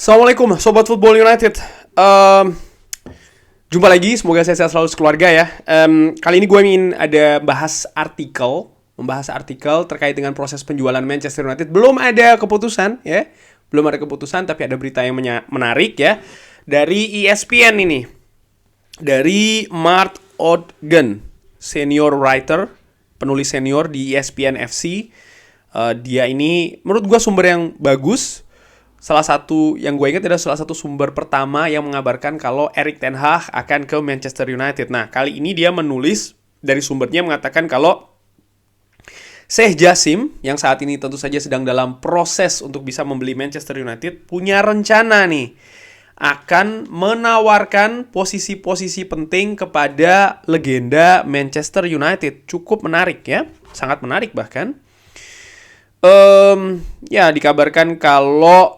Assalamualaikum Sobat Football United. Jumpa lagi, semoga saya sehat selalu sekeluarga ya. Kali ini gue ingin membahas artikel terkait dengan proses penjualan Manchester United. Belum ada keputusan ya, tapi ada berita yang menarik ya dari ESPN ini, dari Mark Ogden, senior writer, penulis senior di ESPN FC. Dia ini menurut gue sumber yang bagus. Salah satu yang gue ingat adalah salah satu sumber pertama yang mengabarkan kalau Erik ten Hag akan ke Manchester United. Nah, kali ini dia menulis dari sumbernya mengatakan kalau Sheikh Jassim, yang saat ini tentu saja sedang dalam proses untuk bisa membeli Manchester United, punya rencana nih akan menawarkan posisi-posisi penting kepada legenda Manchester United. Cukup menarik ya, sangat menarik bahkan. Ya, dikabarkan kalau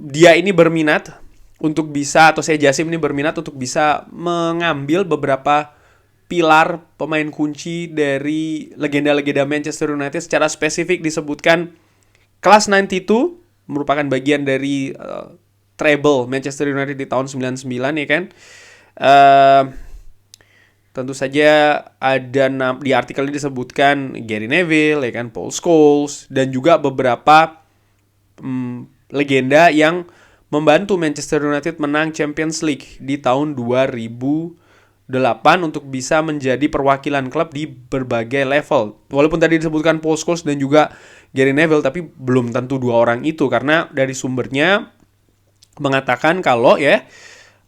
dia ini berminat untuk bisa, atau saya Jassim ini berminat untuk bisa mengambil beberapa pilar pemain kunci dari legenda-legenda Manchester United. Secara spesifik disebutkan Class 92 merupakan bagian dari treble Manchester United di tahun 99 ya kan. Tentu saja ada di artikel ini disebutkan Gary Neville ya kan, Paul Scholes, dan juga beberapa legenda yang membantu Manchester United menang Champions League di tahun 2008 untuk bisa menjadi perwakilan klub di berbagai level. Walaupun tadi disebutkan Paul Scholes dan juga Gary Neville, tapi belum tentu dua orang itu, karena dari sumbernya mengatakan kalau ya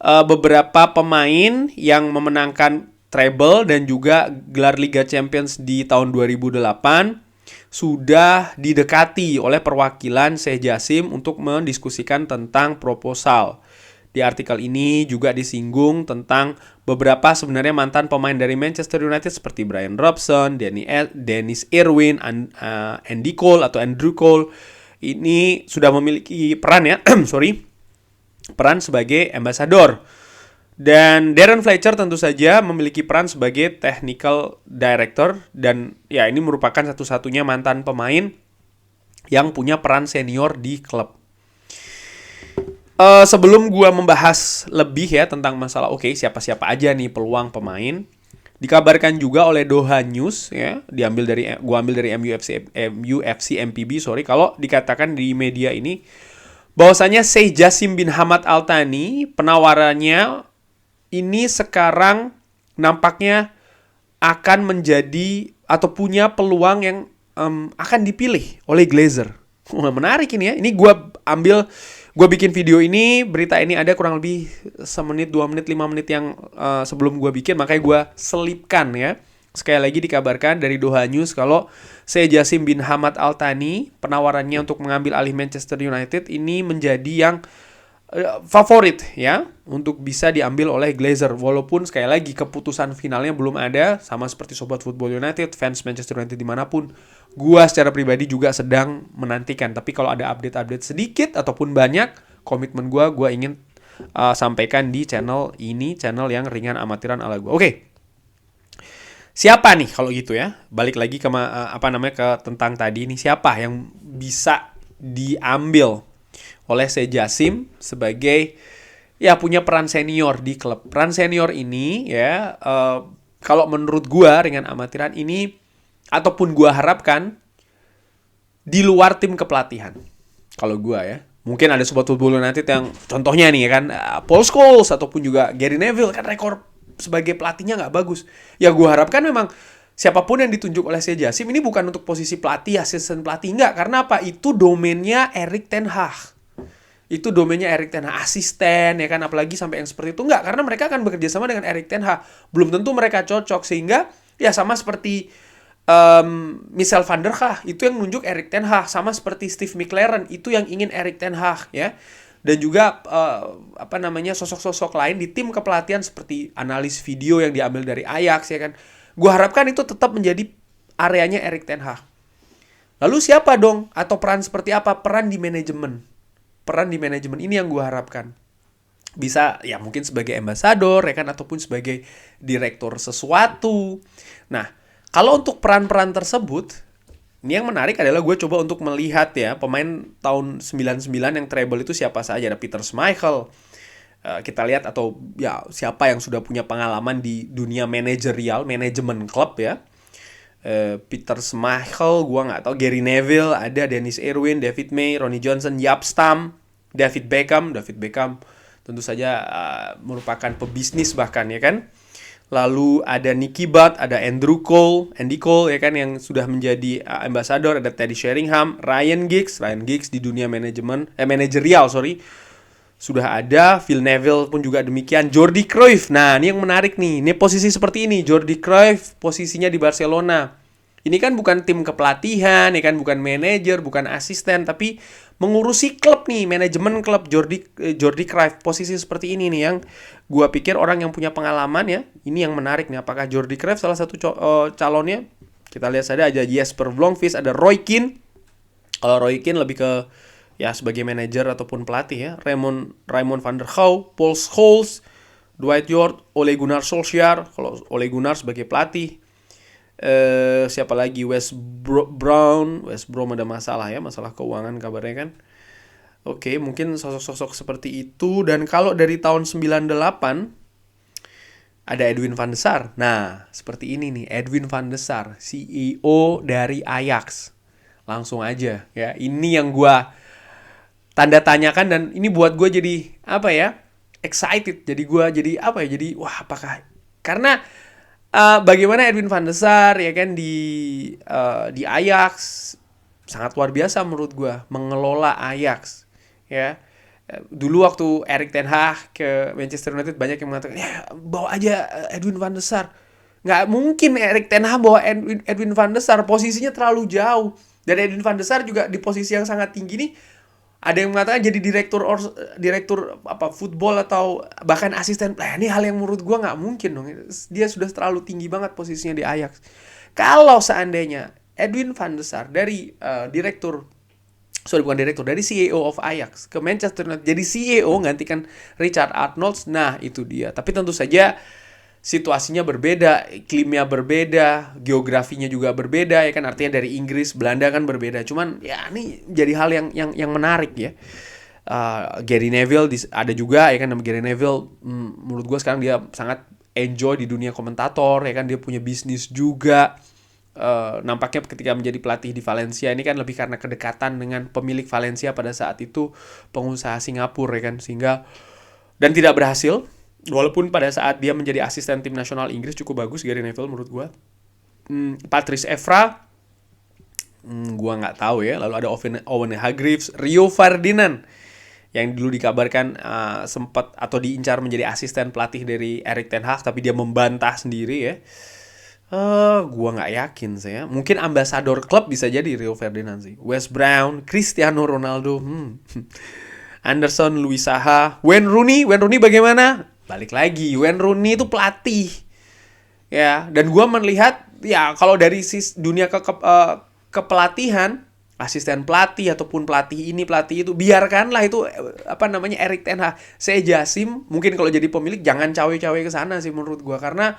beberapa pemain yang memenangkan treble dan juga gelar Liga Champions di tahun 2008 sudah didekati oleh perwakilan Sheikh Jassim untuk mendiskusikan tentang proposal. Di artikel ini juga disinggung tentang beberapa sebenarnya mantan pemain dari Manchester United seperti Brian Robson, Dennis Irwin, Andy Cole atau Andrew Cole. Ini sudah memiliki peran ya, peran sebagai ambassador. Dan Darren Fletcher tentu saja memiliki peran sebagai technical director, dan ya ini merupakan satu-satunya mantan pemain yang punya peran senior di klub. Sebelum gua membahas lebih ya tentang masalah siapa-siapa aja nih peluang pemain, dikabarkan juga oleh Doha News ya, gua ambil dari MUFC MPB kalau dikatakan di media ini bahwasanya Sheikh Jassim bin Hamad Al Thani penawarannya ini sekarang nampaknya akan menjadi atau punya peluang yang akan dipilih oleh Glazer. Menarik ini ya. Ini gue bikin video ini, berita ini ada kurang lebih 1 menit, 2 menit, 5 menit yang sebelum gue bikin, makanya gue selipkan ya. Sekali lagi dikabarkan dari Doha News kalau Sheikh Jassim bin Hamad Al Thani penawarannya untuk mengambil alih Manchester United ini menjadi yang favorit ya untuk bisa diambil oleh Glazer. Walaupun sekali lagi keputusan finalnya belum ada, sama seperti Sobat Football United, fans Manchester United dimanapun, gua secara pribadi juga sedang menantikan. Tapi kalau ada update-update sedikit ataupun banyak, komitmen gua ingin sampaikan di channel ini, channel yang ringan amatiran ala gua. Oke. Siapa nih kalau gitu ya? Balik lagi ke ke tentang tadi nih, siapa yang bisa diambil oleh Sheikh Jassim sebagai ya punya peran senior di klub. Peran senior ini ya kalau menurut gua ringan amatiran ini ataupun gua harapkan di luar tim kepelatihan. Kalau gua ya, mungkin ada Sobat Football United yang contohnya nih ya kan Paul Scholes ataupun juga Gary Neville kan rekor sebagai pelatihnya nggak bagus. Ya gua harapkan memang siapapun yang ditunjuk oleh Sheikh Jassim ini bukan untuk posisi pelatih, asisten pelatih, enggak. Karena apa? Itu domainnya Erik ten Hag. Itu domainnya Erik ten Hag, asisten ya kan, apalagi sampai yang seperti itu enggak, karena mereka akan bekerja sama dengan Erik ten Hag, belum tentu mereka cocok, sehingga ya sama seperti Michel van der Gaag itu yang nunjuk Erik ten Hag, sama seperti Steve McLaren itu yang ingin Erik ten Hag ya, dan juga sosok-sosok lain di tim kepelatihan seperti analis video yang diambil dari Ajax ya kan. Gue harapkan itu tetap menjadi areanya Erik ten Hag. Lalu siapa dong, atau peran seperti apa? Peran di manajemen ini yang gue harapkan. Bisa ya mungkin sebagai ambassador ya kan, ataupun sebagai direktur sesuatu. Nah, kalau untuk peran-peran tersebut Ini yang menarik adalah gue coba untuk melihat ya pemain tahun 99 yang treble itu siapa saja. Ada Peter Schmeichel. Kita lihat atau ya siapa yang sudah punya pengalaman di dunia manajerial, manajemen klub ya. Peter Schmeichel, gue nggak tahu. Gary Neville, ada Dennis Irwin, David May, Ronnie Johnson, Jaap Stam, David Beckham tentu saja merupakan pebisnis bahkan ya kan. Lalu ada Nicky Butt, ada Andy Cole ya kan yang sudah menjadi ambassador, ada Teddy Sheringham, Ryan Giggs di dunia manajerial sudah ada. Phil Neville pun juga demikian. Jordi Cruyff, nah ini yang menarik nih, ini posisi seperti ini. Jordi Cruyff posisinya di Barcelona. Ini kan bukan tim kepelatihan, ya kan, bukan manajer, bukan asisten, tapi mengurusi klub nih, manajemen klub. Jordi Cruyff posisi seperti ini nih yang gua pikir orang yang punya pengalaman ya. Ini yang menarik nih, apakah Jordi Cruyff salah satu calonnya? Kita lihat saja, ada Jesper Blomqvist, ada Roy Keane. Kalau Roy Keane lebih ke ya sebagai manajer ataupun pelatih ya. Raymond van der Gouw, Paul Scholes, Dwight York, Ole Gunnar Solskjaer. Kalau Ole Gunnar sebagai pelatih. Siapa lagi? West Brom ada masalah ya, masalah keuangan kabarnya kan. Oke, mungkin sosok-sosok seperti itu. Dan kalau dari tahun 98 ada Edwin van der Sar. Nah, seperti ini nih, Edwin van der Sar, CEO dari Ajax. Langsung aja ya. Ini yang gua tanda tanyakan, dan ini buat gue jadi apa ya, excited. Jadi gue jadi apa ya, jadi wah, apakah karena bagaimana Edwin van der Sar ya kan di Ajax sangat luar biasa menurut gue mengelola Ajax ya. Dulu waktu Erik ten Hag ke Manchester United banyak yang mengatakan ya bawa aja Edwin van der Sar. Nggak mungkin Erik ten Hag bawa Edwin van der Sar, posisinya terlalu jauh. Dan Edwin van der Sar juga di posisi yang sangat tinggi nih. Ada yang mengatakan jadi direktur apa football atau bahkan asisten. Nah, ini hal yang menurut gue nggak mungkin dong. Dia sudah terlalu tinggi banget posisinya di Ajax. Kalau seandainya Edwin van der Sar dari dari CEO of Ajax ke Manchester United jadi CEO gantikan Richard Arnold, nah itu dia. Tapi tentu saja situasinya berbeda, iklimnya berbeda, geografinya juga berbeda ya kan, artinya dari Inggris, Belanda kan berbeda. Cuman ya ini jadi hal yang menarik ya. Gary Neville ada juga ya kan, nama Gary Neville menurut gue sekarang dia sangat enjoy di dunia komentator ya kan, dia punya bisnis juga. Nampaknya ketika menjadi pelatih di Valencia ini kan lebih karena kedekatan dengan pemilik Valencia pada saat itu, pengusaha Singapura ya kan, sehingga dan tidak berhasil. Walaupun pada saat dia menjadi asisten tim nasional Inggris cukup bagus Gary Neville menurut gue. Patrice Evra, gue nggak tahu ya. Lalu ada Owen Hargreaves, Rio Ferdinand yang dulu dikabarkan sempat atau diincar menjadi asisten pelatih dari Erik ten Hag, tapi dia membantah sendiri ya. Gue nggak yakin sih ya. Mungkin ambasador klub bisa jadi Rio Ferdinand sih. Wes Brown, Cristiano Ronaldo, Anderson, Louis Saha, Wayne Rooney bagaimana? Balik lagi, Wayne Rooney itu pelatih ya, dan gue melihat ya kalau dari dunia kepelatihan, asisten pelatih ataupun pelatih ini pelatih itu, biarkanlah itu Erik ten Hag. Saya jasim mungkin kalau jadi pemilik jangan cawe-cawe ke sana sih menurut gue, karena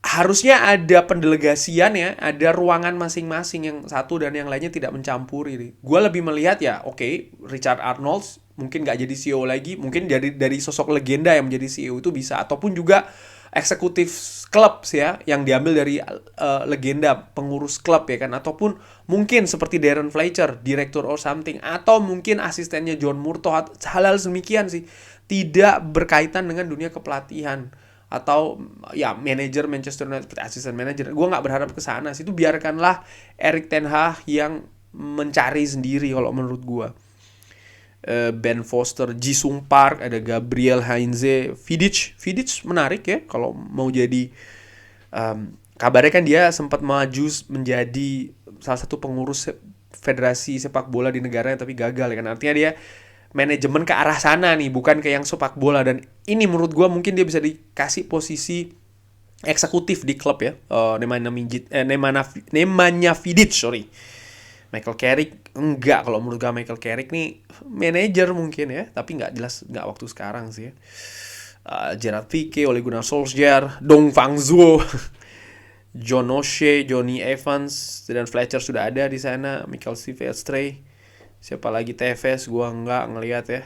harusnya ada pendelegasian ya, ada ruangan masing-masing, yang satu dan yang lainnya tidak mencampuri. Gue lebih melihat ya, oke, Richard Arnold mungkin nggak jadi CEO lagi, mungkin dari sosok legenda yang menjadi CEO itu bisa, ataupun juga eksekutif klub ya, yang diambil dari legenda pengurus klub ya kan, ataupun mungkin seperti Darren Fletcher, direktur or something, atau mungkin asistennya John Murtough, hal-hal demikian sih, tidak berkaitan dengan dunia kepelatihan atau ya manajer Manchester United, asisten manajer. Gue nggak berharap ke sana sih, itu biarkanlah Erik ten Hag yang mencari sendiri kalau menurut gue. Ben Foster, Jisung Park, ada Gabriel Heinze, Vidic menarik ya kalau mau jadi kabarnya kan dia sempat maju menjadi salah satu pengurus federasi sepak bola di negaranya tapi gagal ya kan, artinya dia manajemen ke arah sana nih, bukan ke yang sepak bola. Dan ini menurut gue mungkin dia bisa dikasih posisi eksekutif di klub ya. Nemanja Vidic, Michael Carrick enggak, kalau menurut gue Michael Carrick nih manajer mungkin ya, tapi nggak jelas, nggak waktu sekarang sih ya. Gerard Pique, Ole Gunnar Solskjaer, Dong Fangzhuo John O'Shea, Johnny Evans, dan Fletcher sudah ada di sana. Michael Silvestre, siapa lagi, Tevez, gua nggak ngelihat ya.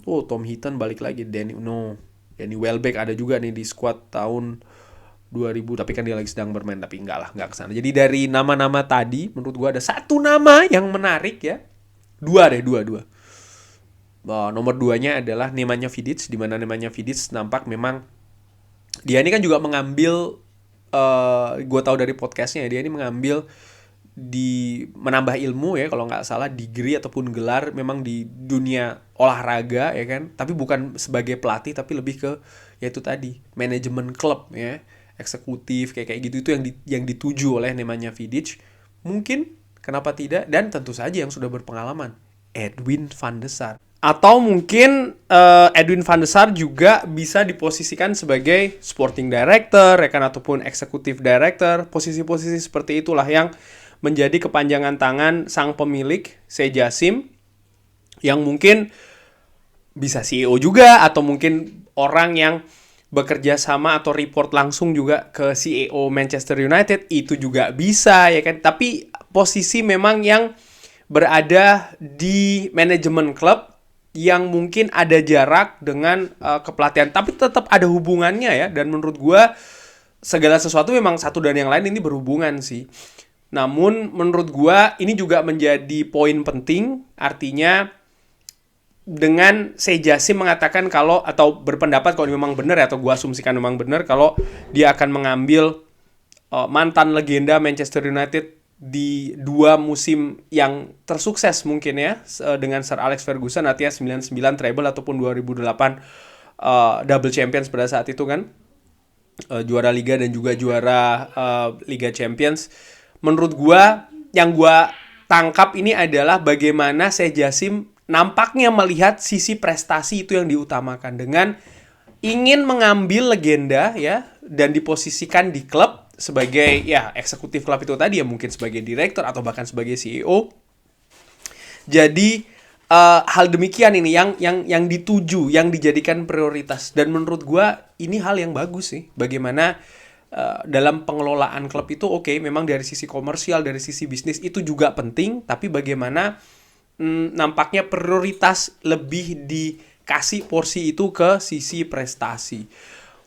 Tom Heaton balik lagi. Danny Welbeck ada juga nih di squad tahun 2000, tapi kan dia lagi sedang bermain, tapi nggak kesana. Jadi dari nama-nama tadi menurut gua ada satu nama yang menarik ya. Dua. Nomor 2-nya adalah Nemanja Vidic, di mana Nemanja Vidic nampak memang dia ini kan juga mengambil, gue tahu dari podcastnya, dia ini mengambil menambah ilmu ya, kalau nggak salah degree ataupun gelar memang di dunia olahraga ya kan, tapi bukan sebagai pelatih, tapi lebih ke yaitu tadi manajemen klub ya, eksekutif kayak gitu, itu yang dituju oleh Nemanja Vidic. Mungkin kenapa tidak, dan tentu saja yang sudah berpengalaman, Edwin van de Sar. Atau mungkin Edwin van de Sar juga bisa diposisikan sebagai sporting director ya kan, ataupun executive director. Posisi-posisi seperti itulah yang menjadi kepanjangan tangan sang pemilik, Sejasim, yang mungkin bisa CEO juga, atau mungkin orang yang bekerja sama atau report langsung juga ke CEO Manchester United, itu juga bisa ya kan. Tapi posisi memang yang berada di manajemen klub yang mungkin ada jarak dengan kepelatihan, tapi tetap ada hubungannya ya. Dan menurut gue segala sesuatu memang satu dan yang lain ini berhubungan sih. Namun menurut gue ini juga menjadi poin penting, artinya dengan Sejasim mengatakan kalau, atau berpendapat kalau memang benar ya, atau gue asumsikan memang benar, kalau dia akan mengambil mantan legenda Manchester United di 2 musim yang tersukses mungkin ya, dengan Sir Alex Ferguson, artinya 99 treble ataupun 2008 double champions pada saat itu kan, juara Liga dan juga juara Liga Champions. Menurut gua, yang gua tangkap ini adalah bagaimana Sejasim nampaknya melihat sisi prestasi itu yang diutamakan, dengan ingin mengambil legenda ya dan diposisikan di klub sebagai ya eksekutif klub itu tadi ya, mungkin sebagai direktur atau bahkan sebagai CEO. Jadi hal demikian ini yang dituju, yang dijadikan prioritas, dan menurut gua ini hal yang bagus sih. Bagaimana dalam pengelolaan klub itu memang dari sisi komersial, dari sisi bisnis itu juga penting, tapi bagaimana nampaknya prioritas lebih dikasih porsi itu ke sisi prestasi.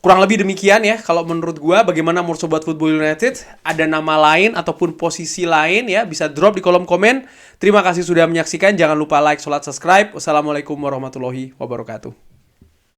Kurang lebih demikian ya kalau menurut gue. Bagaimana menurut Sobat Football United? Ada nama lain ataupun posisi lain ya, bisa drop di kolom komen. Terima kasih sudah menyaksikan. Jangan lupa like, subscribe. Wassalamualaikum warahmatullahi wabarakatuh.